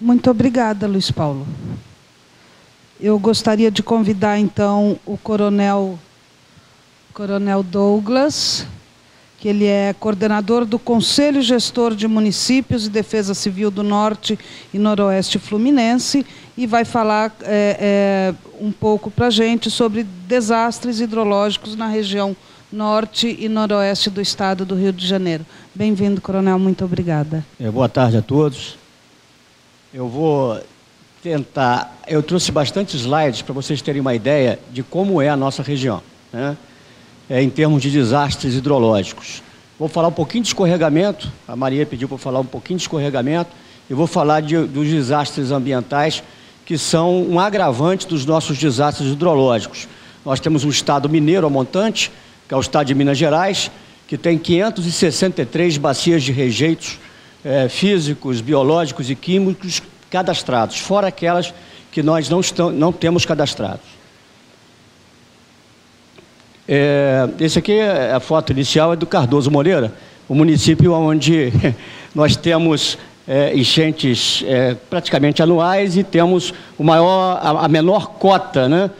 Muito obrigada, Luiz Paulo. Eu gostaria de convidar, então, o Coronel Douglas, que ele é coordenador do Conselho Gestor de Municípios e Defesa Civil do Norte e Noroeste Fluminense, e vai falar um pouco para a gente sobre desastres hidrológicos na região norte e noroeste do estado do Rio de Janeiro. Bem-vindo, coronel, muito obrigada. Boa tarde a todos. Eu vou tentar... Eu trouxe bastante slides para vocês terem uma ideia de como é a nossa região, né? Em termos de desastres hidrológicos. Vou falar um pouquinho de escorregamento, a Maria pediu para eu falar um pouquinho de escorregamento, e vou falar dos desastres ambientais, que são um agravante dos nossos desastres hidrológicos. Nós temos um estado mineiro a montante, que é o estado de Minas Gerais, que tem 563 bacias de rejeitos físicos, biológicos e químicos cadastrados, fora aquelas que nós não temos cadastrados. Esse aqui, a foto inicial é do Cardoso Moreira, o município onde nós temos enchentes praticamente anuais e temos a menor cota, né,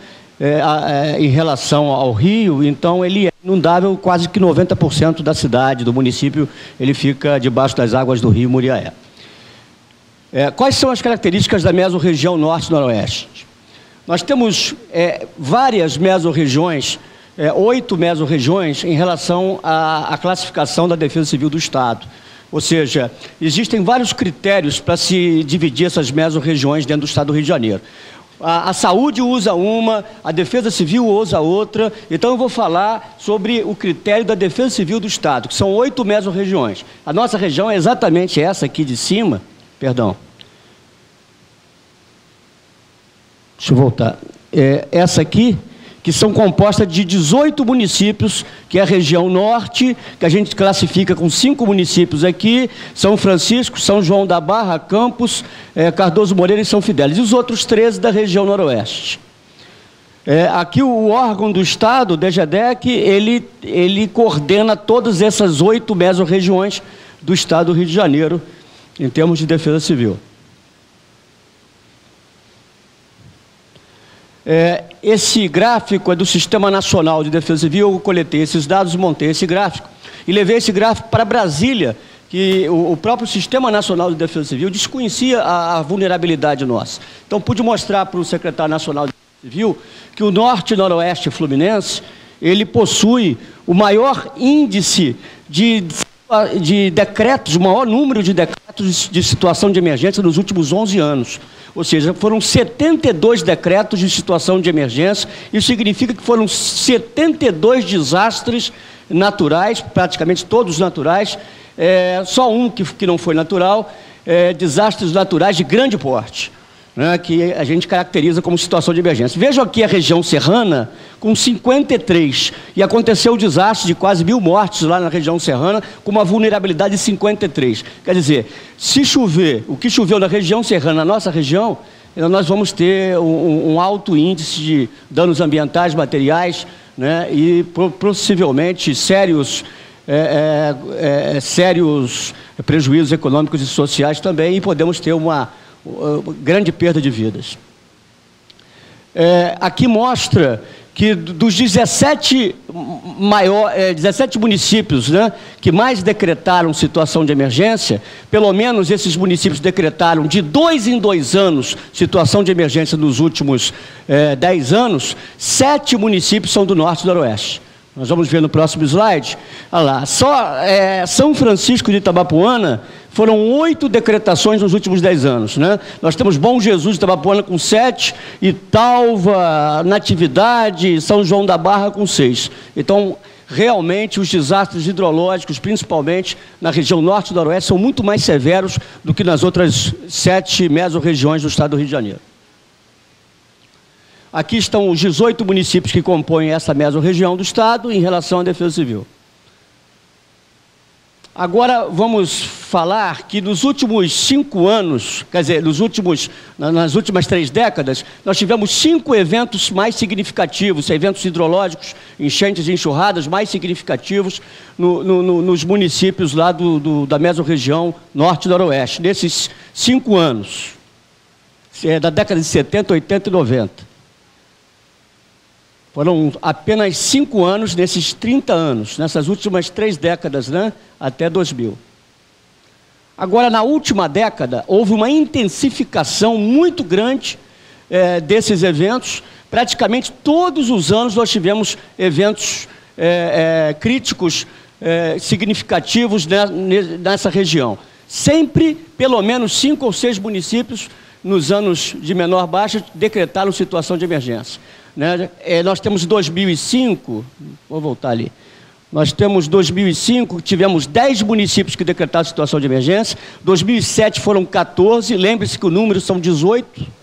em relação ao rio. Então ele é inundável, quase que 90% da cidade, do município, ele fica debaixo das águas do rio Muriaé. Quais são as características da mesorregião norte-noroeste? Nós temos várias mesorregiões, 8 mesorregiões em relação à classificação da Defesa Civil do Estado. Ou seja, existem vários critérios para se dividir essas mesorregiões dentro do Estado do Rio de Janeiro. A saúde usa uma, a Defesa Civil usa outra. Então eu vou falar sobre o critério da Defesa Civil do Estado, que são 8 mesorregiões. A nossa região é exatamente essa aqui de cima, perdão. Deixa eu voltar. Essa aqui, que são compostas de 18 municípios, que é a região norte, que a gente classifica com 5 municípios aqui: São Francisco, São João da Barra, Campos, Cardoso Moreira e São Fidélis, e os outros 13 da região noroeste. Aqui o órgão do Estado, o DGEDEC, ele coordena todas essas 8 mesorregiões do Estado do Rio de Janeiro, em termos de defesa civil. Esse gráfico é do Sistema Nacional de Defesa Civil. Eu coletei esses dados, montei esse gráfico e levei esse gráfico para Brasília, que o próprio Sistema Nacional de Defesa Civil desconhecia a vulnerabilidade nossa. Então pude mostrar para o secretário nacional de Defesa Civil que o norte e noroeste fluminense, ele possui o maior índice de decretos, o maior número de decretos de situação de emergência nos últimos 11 anos. Ou seja, foram 72 decretos de situação de emergência. Isso significa que foram 72 desastres naturais, praticamente todos naturais, só um que não foi natural, desastres naturais de grande porte, né, que a gente caracteriza como situação de emergência. Vejam aqui a região serrana, com 53, e aconteceu o desastre de quase 1000 mortes lá na região serrana, com uma vulnerabilidade de 53. Quer dizer, se chover, o que choveu na região serrana, na nossa região, nós vamos ter um alto índice de danos ambientais, materiais, né, e possivelmente sérios prejuízos econômicos e sociais também, e podemos ter uma grande perda de vidas. Aqui mostra que dos 17 municípios, né, que mais decretaram situação de emergência, pelo menos esses municípios decretaram de 2 em 2 anos situação de emergência nos últimos 10 anos, 7 municípios são do norte e do noroeste. Nós vamos ver no próximo slide. Olha lá, só São Francisco de Itabapoana foram 8 decretações nos últimos 10 anos, né? Nós temos Bom Jesus de Itabapoana com 7, Italva, Natividade, São João da Barra com 6. Então, realmente, os desastres hidrológicos, principalmente na região norte e noroeste, são muito mais severos do que nas outras 7 mesorregiões do estado do Rio de Janeiro. Aqui estão os 18 municípios que compõem essa mesorregião do estado em relação à defesa civil. Agora vamos falar que nos últimos 5 anos, quer dizer, nas últimas 3 décadas, nós tivemos 5 eventos mais significativos, eventos hidrológicos, enchentes e enxurradas mais significativos nos municípios lá da mesorregião norte e noroeste, nesses 5 anos. da década de 70, 80 e 90. Foram apenas 5 anos nesses 30 anos, nessas últimas 3 décadas, né, até 2000. Agora, na última década, houve uma intensificação muito grande desses eventos. Praticamente todos os anos nós tivemos eventos críticos significativos nessa região. Sempre, pelo menos 5 ou 6 municípios, nos anos de menor baixa, decretaram situação de emergência. Né? Nós temos 2005, vou voltar ali, nós temos 2005, tivemos 10 municípios que decretaram situação de emergência, 2007 foram 14, lembre-se que o número são 18,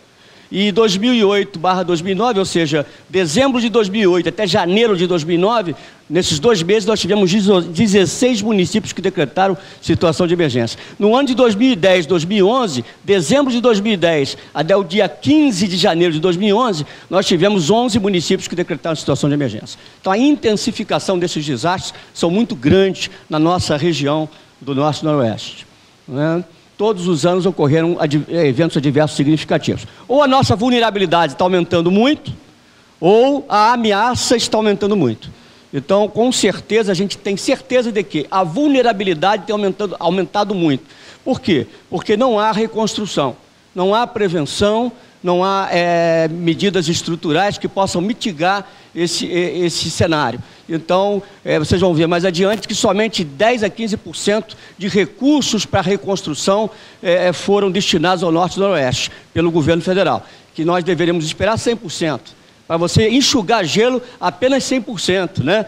e 2008/2009, ou seja, dezembro de 2008 até janeiro de 2009, nesses 2 meses nós tivemos 16 municípios que decretaram situação de emergência. No ano de 2010, 2011, dezembro de 2010 até o dia 15 de janeiro de 2011, nós tivemos 11 municípios que decretaram situação de emergência. Então a intensificação desses desastres são muito grandes na nossa região do Norte e Noroeste, né? Todos os anos ocorreram eventos adversos significativos. Ou a nossa vulnerabilidade está aumentando muito, ou a ameaça está aumentando muito. Então, com certeza, a gente tem certeza de que a vulnerabilidade tem aumentado muito. Por quê? Porque não há reconstrução, não há prevenção, não há medidas estruturais que possam mitigar esse cenário. Então, vocês vão ver mais adiante que somente 10 a 15% de recursos para a reconstrução foram destinados ao Norte e Noroeste pelo governo federal, que nós deveríamos esperar 100%. Para você enxugar gelo, apenas 100%, né?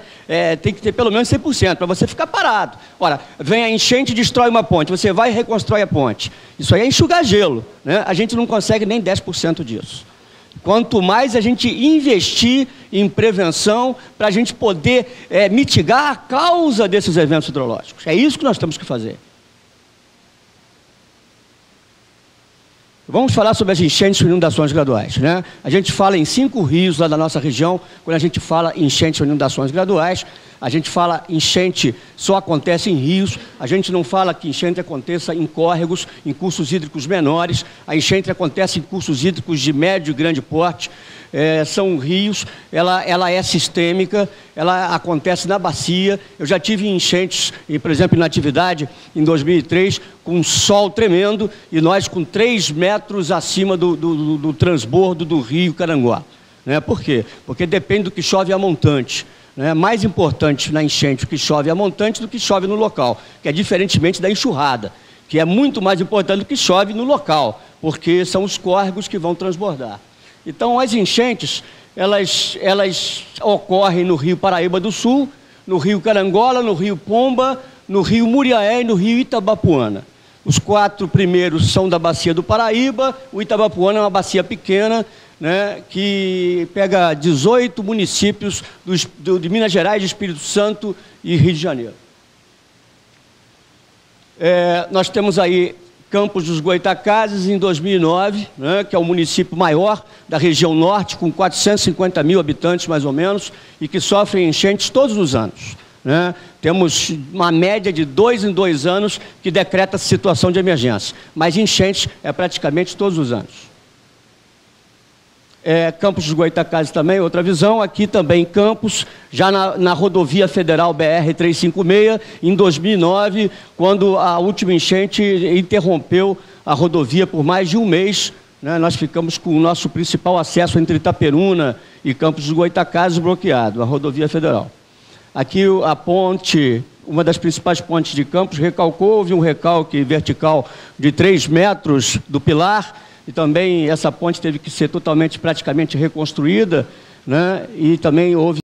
Tem que ter pelo menos 100%, para você ficar parado. Ora, vem a enchente e destrói uma ponte, você vai e reconstrói a ponte. Isso aí é enxugar gelo, né? A gente não consegue nem 10% disso. Quanto mais a gente investir em prevenção, para a gente poder mitigar a causa desses eventos hidrológicos. É isso que nós temos que fazer. Vamos falar sobre as enchentes e inundações graduais, né? A gente fala em 5 rios lá da nossa região. Quando a gente fala em enchentes e inundações graduais, a gente fala enchente só acontece em rios, a gente não fala que enchente aconteça em córregos, em cursos hídricos menores, a enchente acontece em cursos hídricos de médio e grande porte. São rios, ela é sistêmica, ela acontece na bacia. Eu já tive enchentes, por exemplo, em Natividade, em 2003, com um sol tremendo, e nós com 3 metros acima do transbordo do rio Caranguá. Né? Por quê? Porque depende do que chove a montante. É mais importante na enchente o que chove a montante do que chove no local, que é diferentemente da enxurrada, que é muito mais importante do que chove no local, porque são os córregos que vão transbordar. Então, as enchentes, elas ocorrem no rio Paraíba do Sul, no rio Carangola, no rio Pomba, no rio Muriaé e no rio Itabapuana. Os 4 primeiros são da bacia do Paraíba, o Itabapuana é uma bacia pequena, né, que pega 18 municípios de Minas Gerais, de Espírito Santo e Rio de Janeiro. Nós temos aí Campos dos Goytacazes em 2009, né, que é o município maior da região norte, com 450 mil habitantes mais ou menos, e que sofre enchentes todos os anos. Né? Temos uma média de 2 em 2 anos que decreta situação de emergência, mas enchentes é praticamente todos os anos. Campos dos Goytacazes também, outra visão. Aqui também Campos, já na rodovia federal BR-356, em 2009, quando a última enchente interrompeu a rodovia por mais de um mês, né, nós ficamos com o nosso principal acesso entre Itaperuna e Campos dos Goytacazes bloqueado, a rodovia federal. Aqui a ponte, uma das principais pontes de Campos, recalcou, houve um recalque vertical de 3 metros do pilar, e também essa ponte teve que ser praticamente reconstruída, né? E também houve